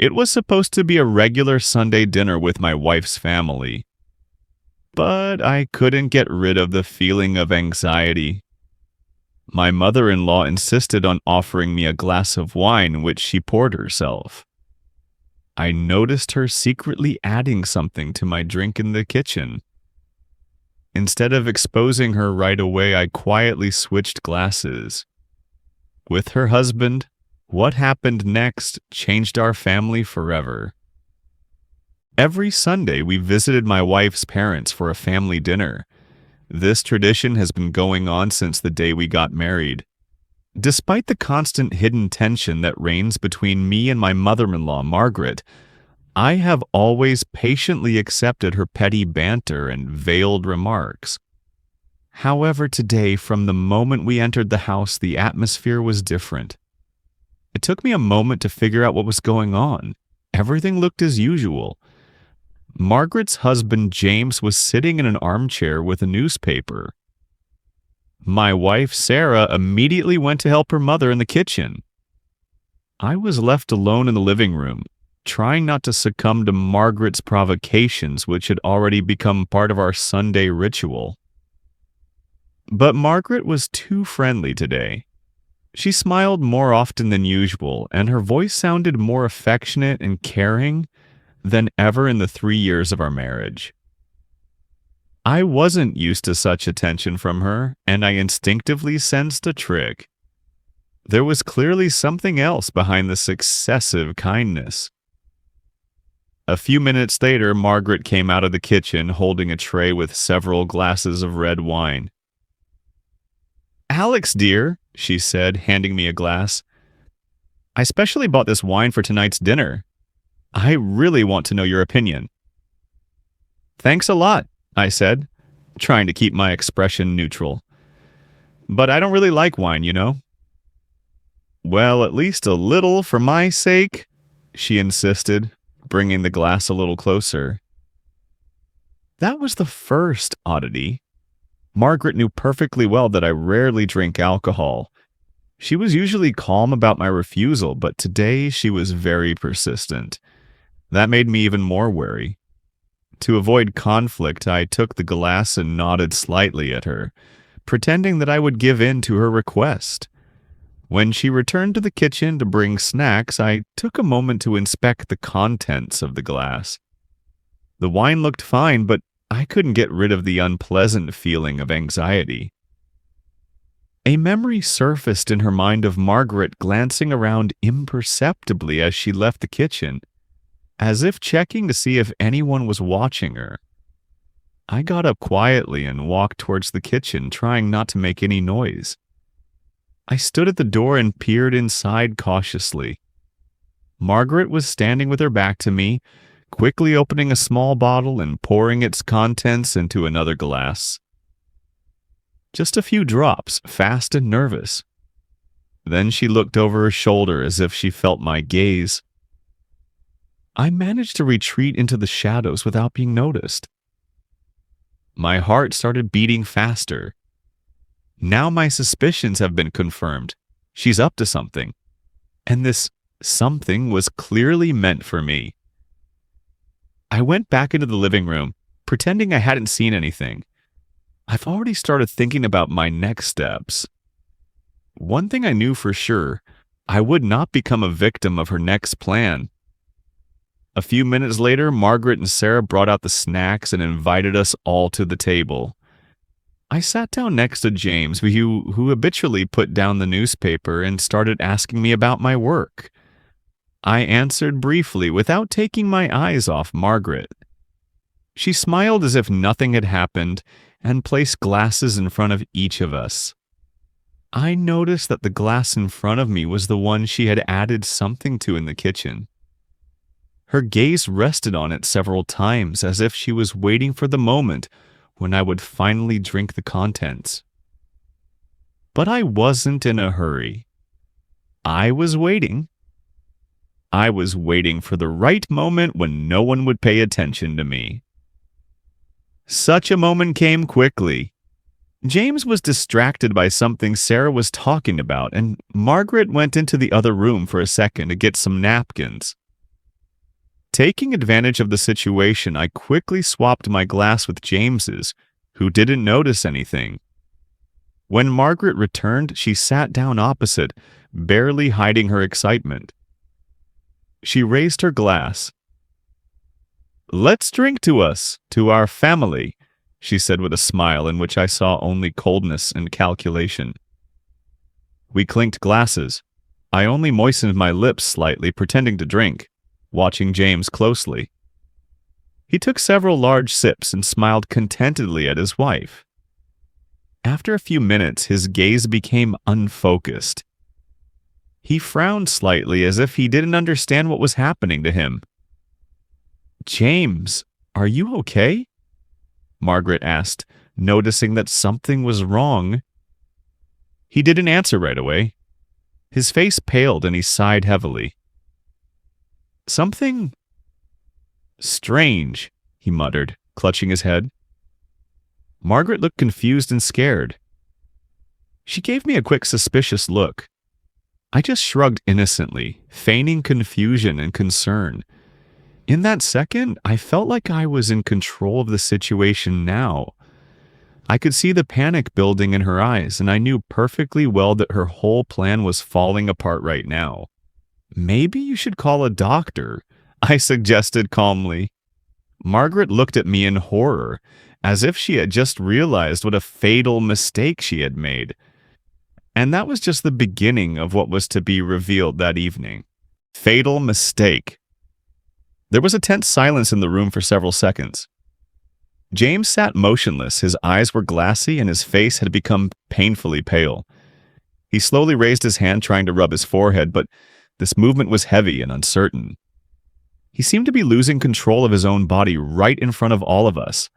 It was supposed to be a regular Sunday dinner with my wife's family, but I couldn't get rid of the feeling of anxiety. My mother-in-law insisted on offering me a glass of wine, which she poured herself. I noticed her secretly adding something to my drink in the kitchen. Instead of exposing her right away, I quietly switched glasses. With her husband, what happened next changed our family forever. Every Sunday, we visited my wife's parents for a family dinner. This tradition has been going on since the day we got married. Despite the constant hidden tension that reigns between me and my mother-in-law, Margaret, I have always patiently accepted her petty banter and veiled remarks. However, today, from the moment we entered the house, the atmosphere was different. It took me a moment to figure out what was going on. Everything looked as usual. Margaret's husband, James, was sitting in an armchair with a newspaper. My wife, Sarah, immediately went to help her mother in the kitchen. I was left alone in the living room, trying not to succumb to Margaret's provocations, which had already become part of our Sunday ritual. But Margaret was too friendly today. She smiled more often than usual, and her voice sounded more affectionate and caring than ever in the 3 years of our marriage. I wasn't used to such attention from her, and I instinctively sensed a trick. There was clearly something else behind this excessive kindness. A few minutes later, Margaret came out of the kitchen holding a tray with several glasses of red wine. "Alex, dear," she said, handing me a glass, "I specially bought this wine for tonight's dinner. I really want to know your opinion." "Thanks a lot," I said, trying to keep my expression neutral. "But I don't really like wine, you know." "Well, at least a little for my sake," she insisted, bringing the glass a little closer. That was the first oddity. Margaret knew perfectly well that I rarely drink alcohol. She was usually calm about my refusal, but today she was very persistent. That made me even more wary. To avoid conflict, I took the glass and nodded slightly at her, pretending that I would give in to her request. When she returned to the kitchen to bring snacks, I took a moment to inspect the contents of the glass. The wine looked fine, but I couldn't get rid of the unpleasant feeling of anxiety. A memory surfaced in her mind of Margaret glancing around imperceptibly as she left the kitchen, as if checking to see if anyone was watching her. I got up quietly and walked towards the kitchen, trying not to make any noise. I stood at the door and peered inside cautiously. Margaret was standing with her back to me, quickly opening a small bottle and pouring its contents into another glass. Just a few drops, fast and nervous. Then she looked over her shoulder as if she felt my gaze. I managed to retreat into the shadows without being noticed. My heart started beating faster. Now my suspicions have been confirmed. She's up to something. And this something was clearly meant for me. I went back into the living room, pretending I hadn't seen anything. I've already started thinking about my next steps. One thing I knew for sure, I would not become a victim of her next plan. A few minutes later, Margaret and Sarah brought out the snacks and invited us all to the table. I sat down next to James, who habitually put down the newspaper and started asking me about my work. I answered briefly without taking my eyes off Margaret. She smiled as if nothing had happened and placed glasses in front of each of us. I noticed that the glass in front of me was the one she had added something to in the kitchen. Her gaze rested on it several times as if she was waiting for the moment when I would finally drink the contents. But I wasn't in a hurry. I was waiting. I was waiting for the right moment when no one would pay attention to me. Such a moment came quickly. James was distracted by something Sarah was talking about, and Margaret went into the other room for a second to get some napkins. Taking advantage of the situation, I quickly swapped my glass with James's, who didn't notice anything. When Margaret returned, she sat down opposite, barely hiding her excitement. She raised her glass. "Let's drink to us, to our family," she said with a smile in which I saw only coldness and calculation. We clinked glasses. I only moistened my lips slightly, pretending to drink, watching James closely. He took several large sips and smiled contentedly at his wife. After a few minutes, his gaze became unfocused. He frowned slightly as if he didn't understand what was happening to him. "James, are you okay?" Margaret asked, noticing that something was wrong. He didn't answer right away. His face paled and he sighed heavily. "Something strange," he muttered, clutching his head. Margaret looked confused and scared. She gave me a quick suspicious look. I just shrugged innocently, feigning confusion and concern. In that second, I felt like I was in control of the situation now. I could see the panic building in her eyes, and I knew perfectly well that her whole plan was falling apart right now. "Maybe you should call a doctor," I suggested calmly. Margaret looked at me in horror, as if she had just realized what a fatal mistake she had made. And that was just the beginning of what was to be revealed that evening. Fatal mistake. There was a tense silence in the room for several seconds. James sat motionless, his eyes were glassy, and his face had become painfully pale. He slowly raised his hand, trying to rub his forehead, but this movement was heavy and uncertain. He seemed to be losing control of his own body right in front of all of us.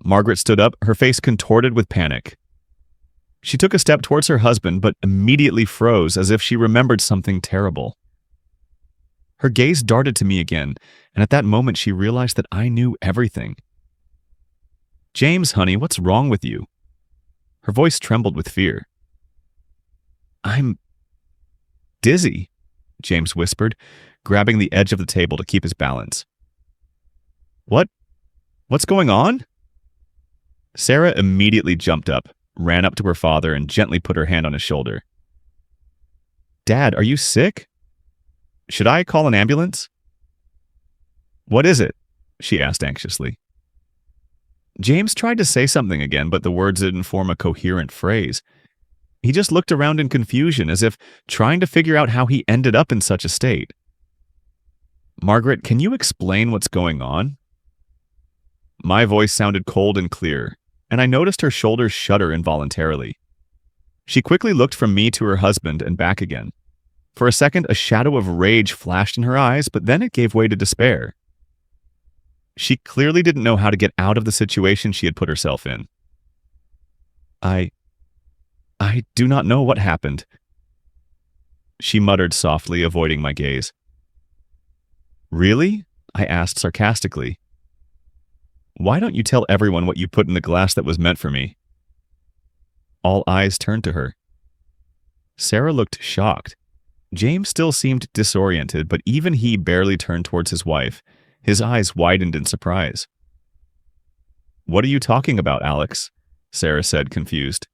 Margaret stood up, her face contorted with panic. She took a step towards her husband, but immediately froze as if she remembered something terrible. Her gaze darted to me again, and at that moment she realized that I knew everything. "James, honey, what's wrong with you?" Her voice trembled with fear. "I'm dizzy," James whispered, grabbing the edge of the table to keep his balance. What's going on?" Sarah immediately jumped up, ran up to her father, and gently put her hand on his shoulder. "Dad, are you sick? Should I call an ambulance?" "What is it?" she asked anxiously. James tried to say something again, but the words didn't form a coherent phrase. He just looked around in confusion, as if trying to figure out how he ended up in such a state. "Margaret, can you explain what's going on?" My voice sounded cold and clear, and I noticed her shoulders shudder involuntarily. She quickly looked from me to her husband and back again. For a second, a shadow of rage flashed in her eyes, but then it gave way to despair. She clearly didn't know how to get out of the situation she had put herself in. I do not know what happened," she muttered softly, avoiding my gaze. "Really?" I asked sarcastically. "Why don't you tell everyone what you put in the glass that was meant for me?" All eyes turned to her. Sarah looked shocked. James still seemed disoriented, but even he barely turned towards his wife. His eyes widened in surprise. "What are you talking about, Alex?" Sarah said, confused.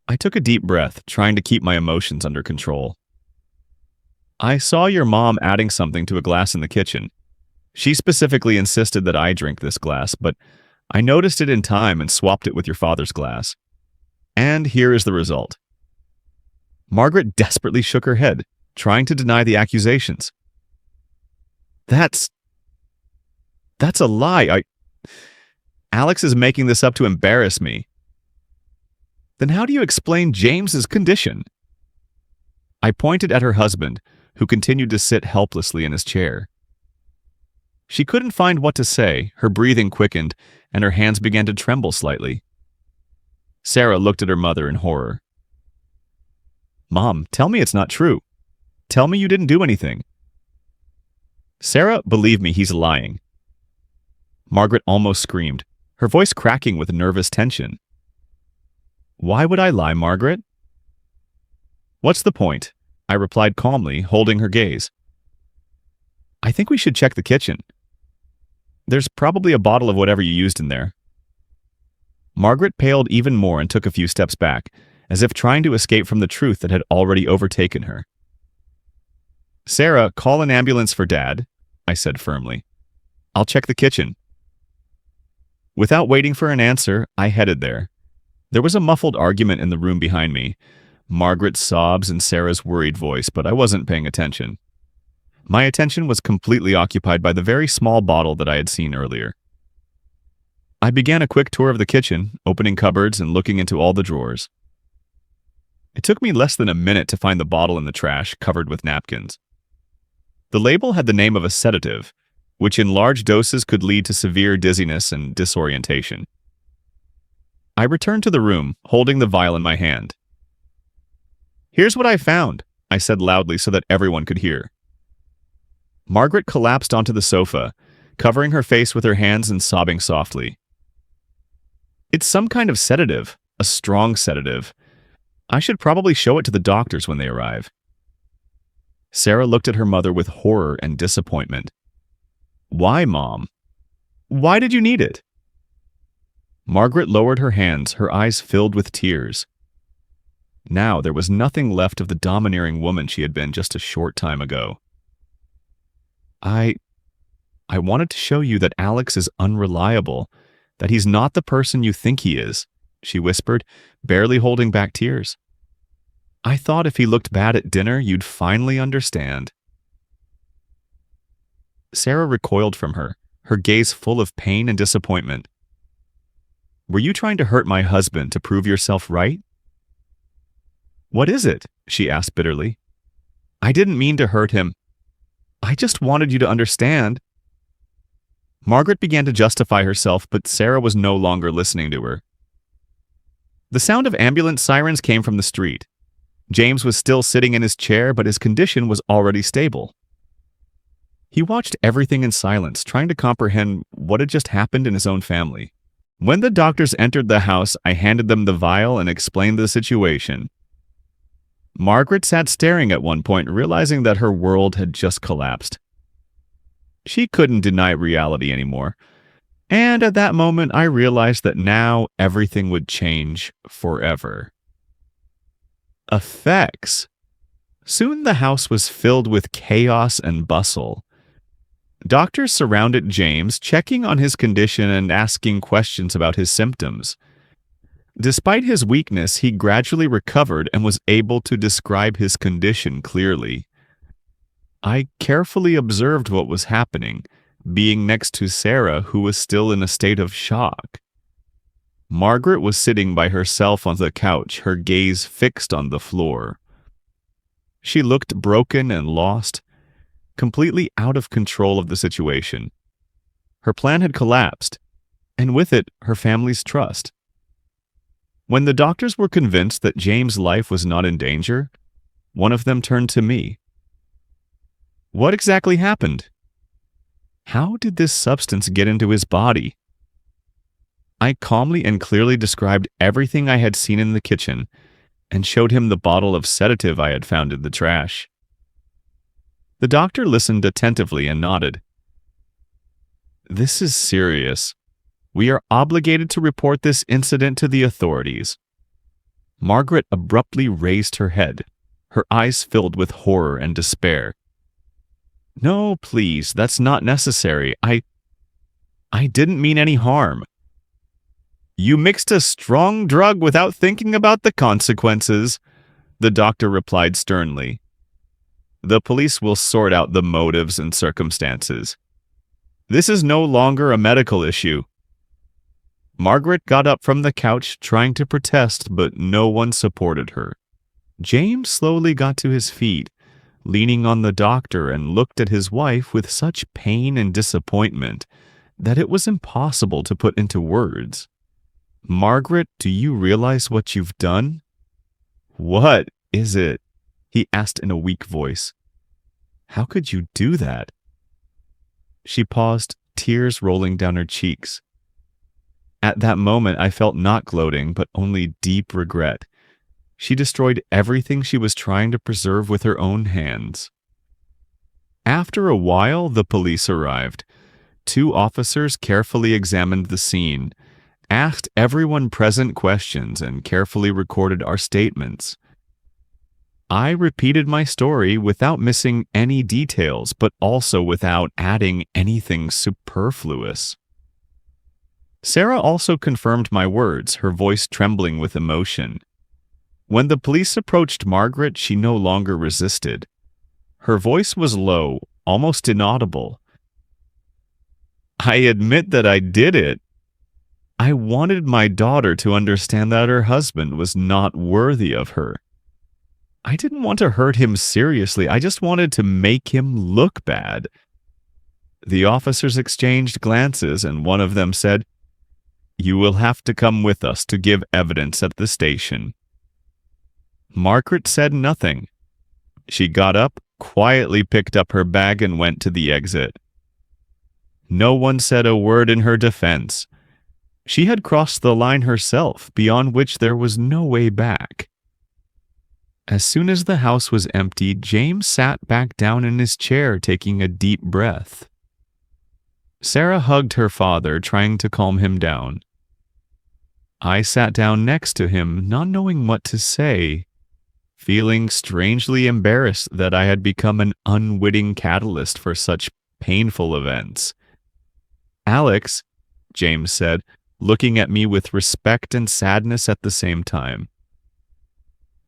I took a deep breath, trying to keep my emotions under control. "I saw your mom adding something to a glass in the kitchen. She specifically insisted that I drink this glass, but I noticed it in time and swapped it with your father's glass. And here is the result." Margaret desperately shook her head, trying to deny the accusations. That's a lie. Alex is making this up to embarrass me." "Then how do you explain James's condition?" I pointed at her husband, who continued to sit helplessly in his chair. She couldn't find what to say, her breathing quickened, and her hands began to tremble slightly. Sarah looked at her mother in horror. "Mom, tell me it's not true. Tell me you didn't do anything." "Sarah, believe me, he's lying." Margaret almost screamed, her voice cracking with nervous tension. "Why would I lie, Margaret?" "What's the point?" I replied calmly, holding her gaze. I think we should check the kitchen. There's probably a bottle of whatever you used in there." Margaret paled even more and took a few steps back, as if trying to escape from the truth that had already overtaken her. "Sarah, call an ambulance for Dad," I said firmly. "I'll check the kitchen." Without waiting for an answer, I headed there. There was a muffled argument in the room behind me, Margaret's sobs and Sarah's worried voice, but I wasn't paying attention. My attention was completely occupied by the very small bottle that I had seen earlier. I began a quick tour of the kitchen, opening cupboards and looking into all the drawers. It took me less than a minute to find the bottle in the trash, covered with napkins. The label had the name of a sedative, which in large doses could lead to severe dizziness and disorientation. I returned to the room, holding the vial in my hand. "Here's what I found," I said loudly so that everyone could hear. Margaret collapsed onto the sofa, covering her face with her hands and sobbing softly. "It's some kind of sedative, a strong sedative. I should probably show it to the doctors when they arrive." Sarah looked at her mother with horror and disappointment. "Why, Mom? Why did you need it?" Margaret lowered her hands, her eyes filled with tears. Now there was nothing left of the domineering woman she had been just a short time ago. I wanted to show you that Alex is unreliable, that he's not the person you think he is," she whispered, barely holding back tears. "I thought if he looked bad at dinner, you'd finally understand." Sarah recoiled from her, her gaze full of pain and disappointment. "Were you trying to hurt my husband to prove yourself right?" "What is it?" she asked bitterly. "I didn't mean to hurt him. I just wanted you to understand." Margaret began to justify herself, but Sarah was no longer listening to her. The sound of ambulance sirens came from the street. James was still sitting in his chair, but his condition was already stable. He watched everything in silence, trying to comprehend what had just happened in his own family. When the doctors entered the house, I handed them the vial and explained the situation. Margaret sat staring at one point, realizing that her world had just collapsed. She couldn't deny reality anymore. And at that moment, I realized that now everything would change forever. Effects. Soon the house was filled with chaos and bustle. Doctors surrounded James, checking on his condition and asking questions about his symptoms. Despite his weakness, he gradually recovered and was able to describe his condition clearly. I carefully observed what was happening, being next to Sarah, who was still in a state of shock. Margaret was sitting by herself on the couch, her gaze fixed on the floor. She looked broken and lost, completely out of control of the situation. Her plan had collapsed, and with it, her family's trust. When the doctors were convinced that James' life was not in danger, one of them turned to me. "What exactly happened? How did this substance get into his body?" I calmly and clearly described everything I had seen in the kitchen and showed him the bottle of sedative I had found in the trash. The doctor listened attentively and nodded. "This is serious. We are obligated to report this incident to the authorities." Margaret abruptly raised her head, her eyes filled with horror and despair. "No, please, that's not necessary. I didn't mean any harm." "You mixed a strong drug without thinking about the consequences," the doctor replied sternly. "The police will sort out the motives and circumstances. This is no longer a medical issue." Margaret got up from the couch, trying to protest, but no one supported her. James slowly got to his feet, leaning on the doctor, and looked at his wife with such pain and disappointment that it was impossible to put into words. "Margaret, do you realize what you've done?" "What is it?" he asked in a weak voice. "How could you do that?" She paused, tears rolling down her cheeks. At that moment, I felt not gloating, but only deep regret. She destroyed everything she was trying to preserve with her own hands. After a while, the police arrived. Two officers carefully examined the scene, asked everyone present questions, and carefully recorded our statements. I repeated my story without missing any details, but also without adding anything superfluous. Sarah also confirmed my words, her voice trembling with emotion. When the police approached Margaret, she no longer resisted. Her voice was low, almost inaudible. I admit that I did it. I wanted my daughter to understand that her husband was not worthy of her. I didn't want to hurt him seriously. I just wanted to make him look bad. The officers exchanged glances, and one of them said, "You will have to come with us to give evidence at the station." Margaret said nothing. She got up, quietly picked up her bag, and went to the exit. No one said a word in her defense. She had crossed the line herself, beyond which there was no way back. As soon as the house was empty, James sat back down in his chair, taking a deep breath. Sarah hugged her father, trying to calm him down. I sat down next to him, not knowing what to say, feeling strangely embarrassed that I had become an unwitting catalyst for such painful events. "Alex," James said, looking at me with respect and sadness at the same time.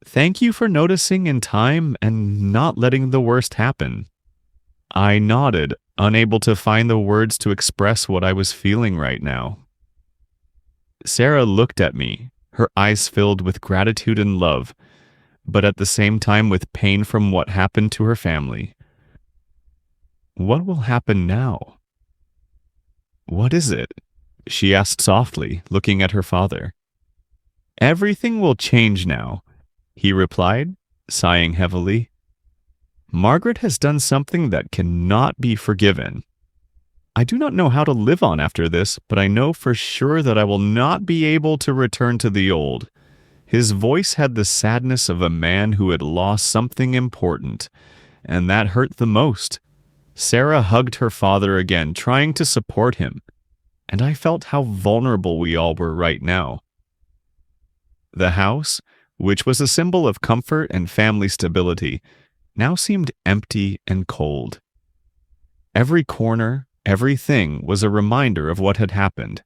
"Thank you for noticing in time and not letting the worst happen." I nodded, unable to find the words to express what I was feeling right now. Sarah looked at me, her eyes filled with gratitude and love, but at the same time with pain from what happened to her family. "What will happen now?" "What is it?" she asked softly, looking at her father. "Everything will change now," he replied, sighing heavily. "Margaret has done something that cannot be forgiven. I do not know how to live on after this, but I know for sure that I will not be able to return to the old." His voice had the sadness of a man who had lost something important, and that hurt the most. Sarah hugged her father again, trying to support him, and I felt how vulnerable we all were right now. The house, which was a symbol of comfort and family stability, now seemed empty and cold. Every corner, everything was a reminder of what had happened.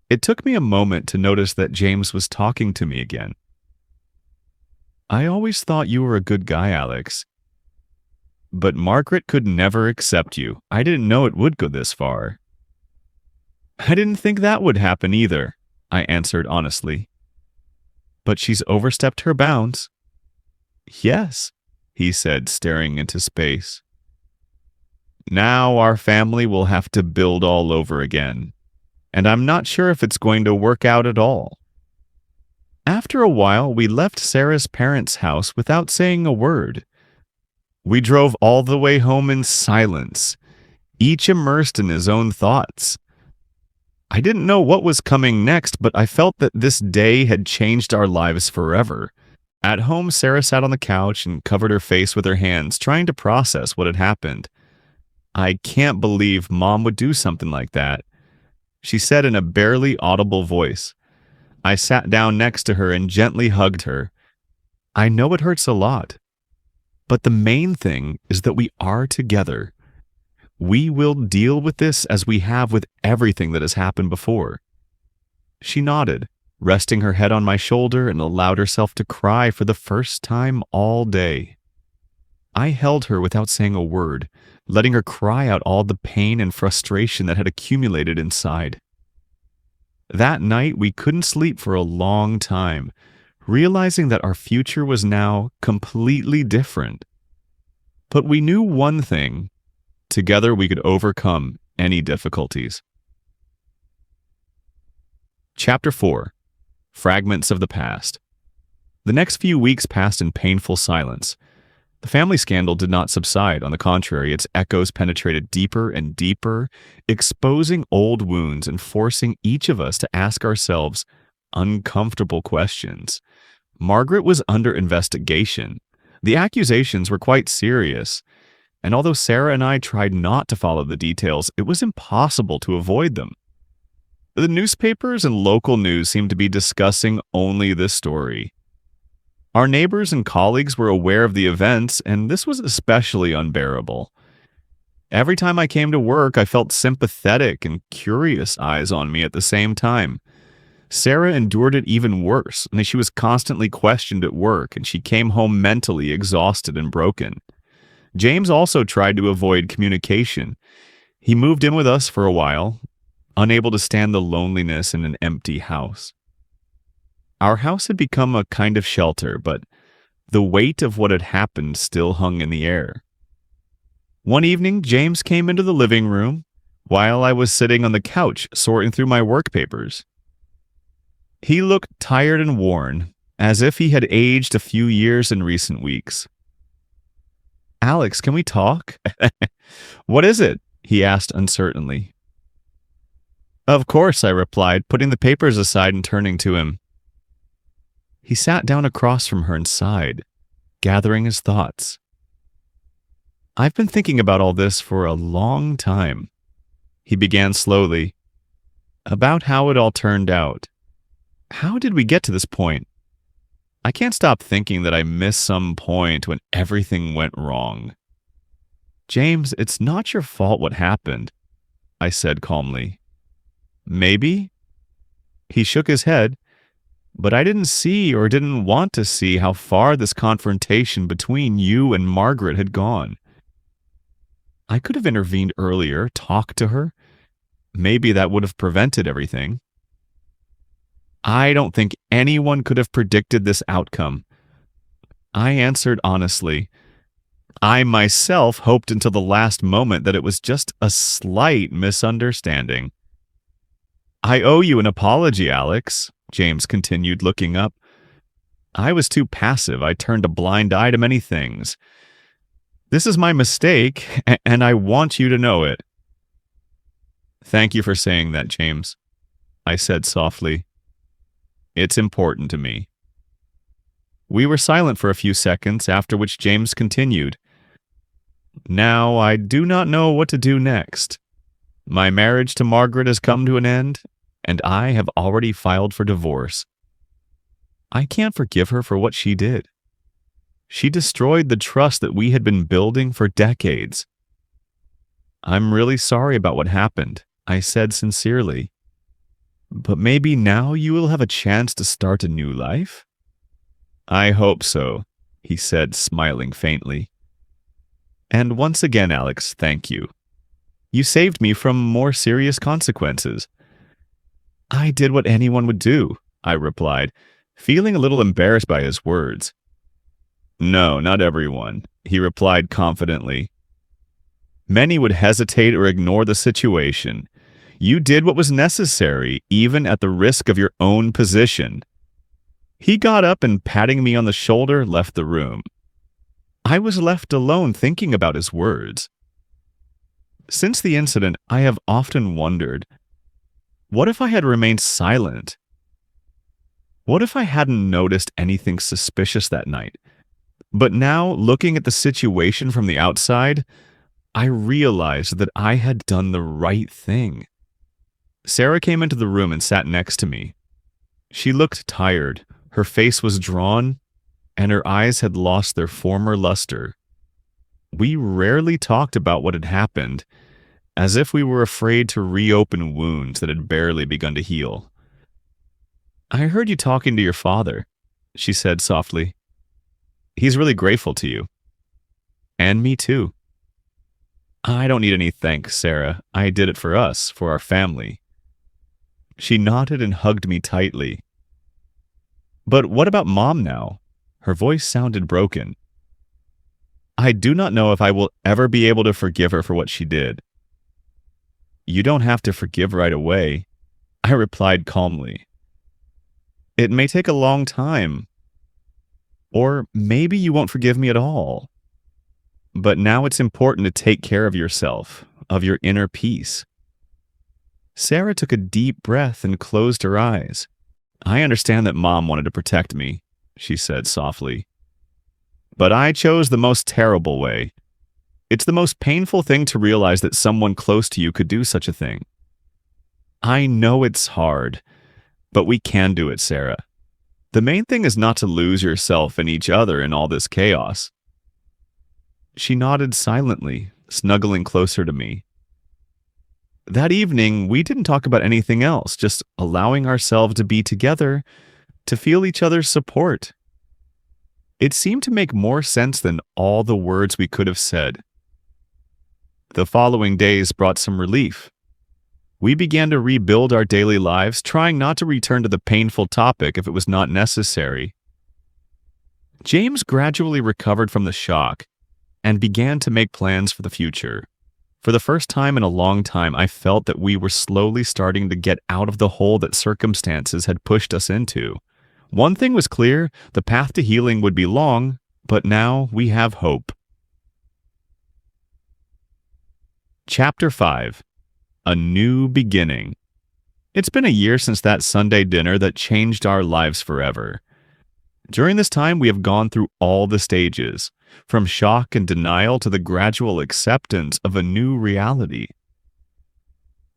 It took me a moment to notice that James was talking to me again. "I always thought you were a good guy, Alex. But Margaret could never accept you. I didn't know it would go this far." "I didn't think that would happen either," I answered honestly. "But she's overstepped her bounds." "Yes," he said, staring into space. "Now our family will have to build all over again, and I'm not sure if it's going to work out at all." After a while, we left Sarah's parents' house without saying a word. We drove all the way home in silence, each immersed in his own thoughts. I didn't know what was coming next, but I felt that this day had changed our lives forever. At home, Sarah sat on the couch and covered her face with her hands, trying to process what had happened. "I can't believe Mom would do something like that," she said in a barely audible voice. I sat down next to her and gently hugged her. "I know it hurts a lot, but the main thing is that we are together. We will deal with this as we have with everything that has happened before." She nodded, resting her head on my shoulder, and allowed herself to cry for the first time all day. I held her without saying a word, letting her cry out all the pain and frustration that had accumulated inside. That night, we couldn't sleep for a long time, realizing that our future was now completely different. But we knew one thing: together we could overcome any difficulties. Chapter 4. Fragments of the Past. The next few weeks passed in painful silence. The family scandal did not subside. On the contrary, its echoes penetrated deeper and deeper, exposing old wounds and forcing each of us to ask ourselves uncomfortable questions. Margaret was under investigation. The accusations were quite serious, and although Sarah and I tried not to follow the details, it was impossible to avoid them. The newspapers and local news seemed to be discussing only this story. Our neighbors and colleagues were aware of the events, and this was especially unbearable. Every time I came to work, I felt sympathetic and curious eyes on me at the same time. Sarah endured it even worse, and she was constantly questioned at work, and she came home mentally exhausted and broken. James also tried to avoid communication. He moved in with us for a while, unable to stand the loneliness in an empty house. Our house had become a kind of shelter, but the weight of what had happened still hung in the air. One evening, James came into the living room while I was sitting on the couch sorting through my work papers. He looked tired and worn, as if he had aged a few years in recent weeks. "Alex, can we talk?" "What is it?" he asked uncertainly. "Of course," I replied, putting the papers aside and turning to him. He sat down across from her and sighed, gathering his thoughts. "I've been thinking about all this for a long time," he began slowly, "about how it all turned out. How did we get to this point? I can't stop thinking that I missed some point when everything went wrong." "James, it's not your fault what happened," I said calmly. "Maybe?" He shook his head, but I didn't see or didn't want to see how far this confrontation between you and Margaret had gone. I could have intervened earlier, talked to her. Maybe that would have prevented everything. I don't think anyone could have predicted this outcome. I answered honestly. I myself hoped until the last moment that it was just a slight misunderstanding. "I owe you an apology, Alex," James continued, looking up. "I was too passive. I turned a blind eye to many things. This is my mistake, and I want you to know it." "Thank you for saying that, James," I said softly. "It's important to me." We were silent for a few seconds, after which James continued. "Now, I do not know what to do next. My marriage to Margaret has come to an end, and I have already filed for divorce. I can't forgive her for what she did. She destroyed the trust that we had been building for decades. I'm really sorry about what happened," I said sincerely. "But maybe now you will have a chance to start a new life?" "I hope so," he said, smiling faintly. "And once again, Alex, thank you. You saved me from more serious consequences." "I did what anyone would do," I replied, feeling a little embarrassed by his words. "No, not everyone," he replied confidently. "Many would hesitate or ignore the situation. You did what was necessary, even at the risk of your own position." He got up and, patting me on the shoulder, left the room. I was left alone thinking about his words. Since the incident, I have often wondered, what if I had remained silent? What if I hadn't noticed anything suspicious that night? But now, looking at the situation from the outside, I realized that I had done the right thing. Sarah came into the room and sat next to me. She looked tired, her face was drawn, and her eyes had lost their former luster. We rarely talked about what had happened, as if we were afraid to reopen wounds that had barely begun to heal. "I heard you talking to your father," she said softly. "He's really grateful to you." "And me too." "I don't need any thanks, Sarah. I did it for us, for our family." She nodded and hugged me tightly. "But what about Mom now?" Her voice sounded broken. "I do not know if I will ever be able to forgive her for what she did." "You don't have to forgive right away," I replied calmly. "It may take a long time. Or maybe you won't forgive me at all. But now it's important to take care of yourself, of your inner peace." Sarah took a deep breath and closed her eyes. "I understand that Mom wanted to protect me," she said softly. "But I chose the most terrible way. It's the most painful thing to realize that someone close to you could do such a thing. I know it's hard, but we can do it, Sarah. The main thing is not to lose yourself and each other in all this chaos. She nodded silently, snuggling closer to me. That evening, we didn't talk about anything else, just allowing ourselves to be together, to feel each other's support. It seemed to make more sense than all the words we could have said. The following days brought some relief. We began to rebuild our daily lives, trying not to return to the painful topic if it was not necessary. James gradually recovered from the shock and began to make plans for the future. For the first time in a long time, I felt that we were slowly starting to get out of the hole that circumstances had pushed us into. One thing was clear, the path to healing would be long, but now we have hope. Chapter 5. A New Beginning. It's been a year since that Sunday dinner that changed our lives forever. During this time, we have gone through all the stages, from shock and denial to the gradual acceptance of a new reality.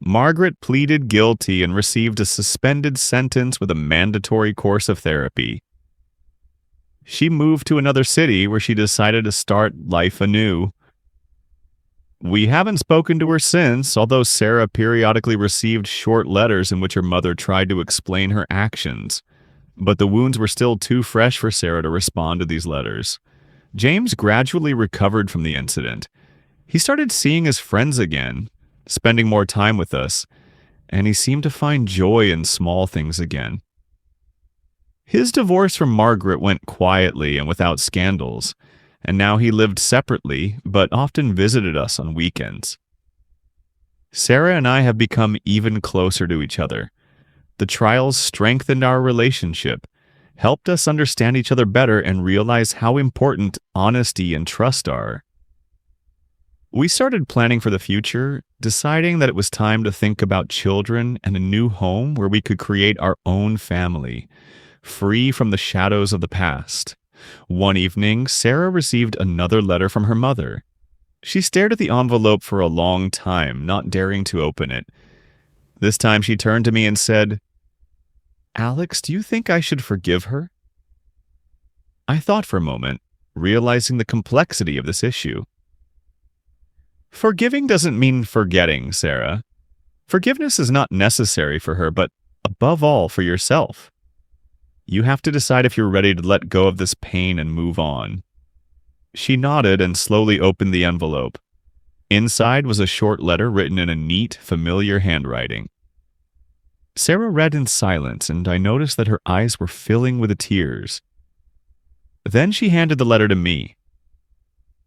Margaret pleaded guilty and received a suspended sentence with a mandatory course of therapy. She moved to another city where she decided to start life anew. We haven't spoken to her since, although Sarah periodically received short letters in which her mother tried to explain her actions. But the wounds were still too fresh for Sarah to respond to these letters. James gradually recovered from the incident. He started seeing his friends again, spending more time with us, and he seemed to find joy in small things again. His divorce from Margaret went quietly and without scandals, and now he lived separately, but often visited us on weekends. Sarah and I have become even closer to each other. The trials strengthened our relationship, helped us understand each other better, and realize how important honesty and trust are. We started planning for the future, deciding that it was time to think about children and a new home where we could create our own family, free from the shadows of the past. One evening, Sarah received another letter from her mother. She stared at the envelope for a long time, not daring to open it. This time she turned to me and said, "Alex, do you think I should forgive her?" I thought for a moment, realizing the complexity of this issue. Forgiving doesn't mean forgetting, Sarah. Forgiveness is not necessary for her, but above all, for yourself. You have to decide if you're ready to let go of this pain and move on. She nodded and slowly opened the envelope. Inside was a short letter written in a neat, familiar handwriting. Sarah read in silence, and I noticed that her eyes were filling with tears. Then she handed the letter to me.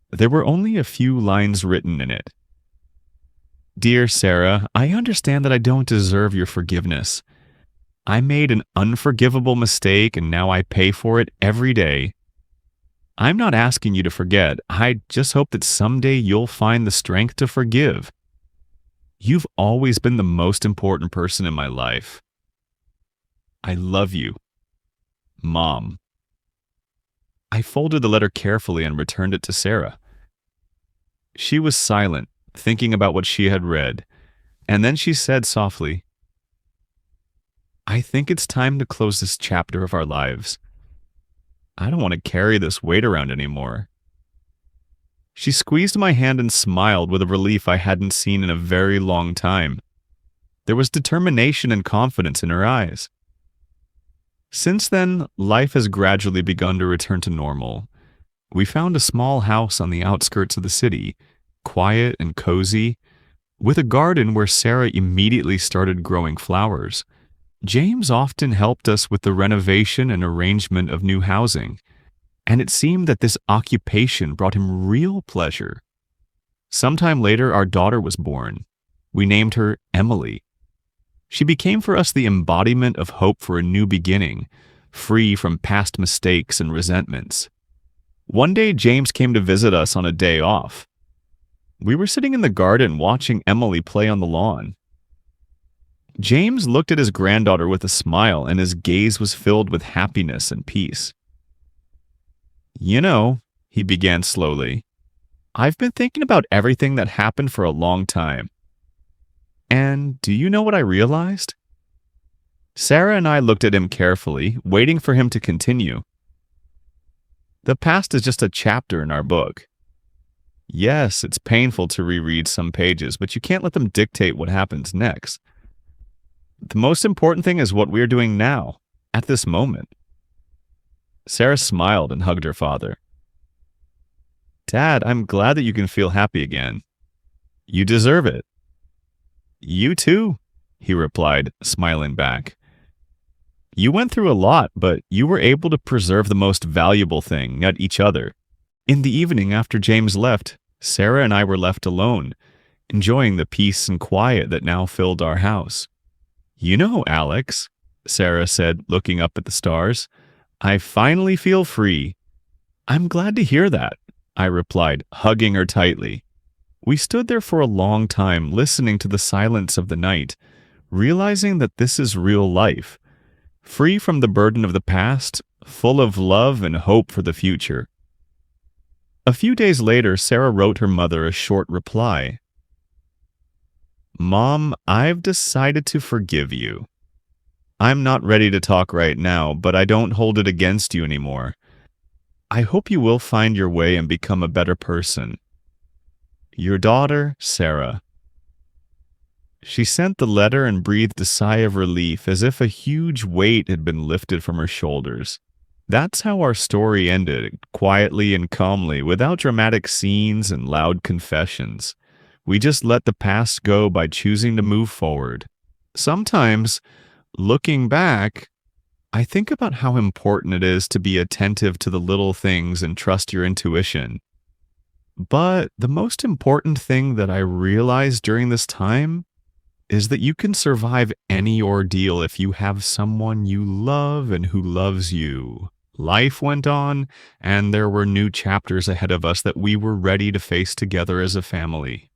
There were only a few lines written in it. "Dear Sarah, I understand that I don't deserve your forgiveness. I made an unforgivable mistake, and now I pay for it every day. I'm not asking you to forget. I just hope that someday you'll find the strength to forgive. You've always been the most important person in my life. I love you. Mom." I folded the letter carefully and returned it to Sarah. She was silent, thinking about what she had read, and then she said softly, "I think it's time to close this chapter of our lives. I don't want to carry this weight around anymore." She squeezed my hand and smiled with a relief I hadn't seen in a very long time. There was determination and confidence in her eyes. Since then, life has gradually begun to return to normal. We found a small house on the outskirts of the city, quiet and cozy, with a garden where Sarah immediately started growing flowers. James often helped us with the renovation and arrangement of new housing, and it seemed that this occupation brought him real pleasure. Sometime later, our daughter was born. We named her Emily. She became for us the embodiment of hope for a new beginning, free from past mistakes and resentments. One day, James came to visit us on a day off. We were sitting in the garden watching Emily play on the lawn. James looked at his granddaughter with a smile, and his gaze was filled with happiness and peace. "You know," he began slowly, I've been thinking about everything that happened for a long time. And do you know what I realized? Sarah and I looked at him carefully, waiting for him to continue. The past is just a chapter in our book. Yes, it's painful to reread some pages, but you can't let them dictate what happens next. The most important thing is what we're doing now, at this moment. Sarah smiled and hugged her father. Dad, I'm glad that you can feel happy again. You deserve it. You too, he replied, smiling back. You went through a lot, but you were able to preserve the most valuable thing, at each other. In the evening after James left, Sarah and I were left alone, enjoying the peace and quiet that now filled our house. You know, Alex, Sarah said, looking up at the stars, I finally feel free. I'm glad to hear that, I replied, hugging her tightly. We stood there for a long time, listening to the silence of the night, realizing that this is real life, free from the burden of the past, full of love and hope for the future. A few days later, Sarah wrote her mother a short reply. Mom, I've decided to forgive you. I'm not ready to talk right now, but I don't hold it against you anymore. I hope you will find your way and become a better person. Your daughter, Sarah. She sent the letter and breathed a sigh of relief, as if a huge weight had been lifted from her shoulders. That's how our story ended, quietly and calmly, without dramatic scenes and loud confessions. We just let the past go by choosing to move forward. Sometimes, looking back, I think about how important it is to be attentive to the little things and trust your intuition. But the most important thing that I realized during this time is that you can survive any ordeal if you have someone you love and who loves you. Life went on, and there were new chapters ahead of us that we were ready to face together as a family.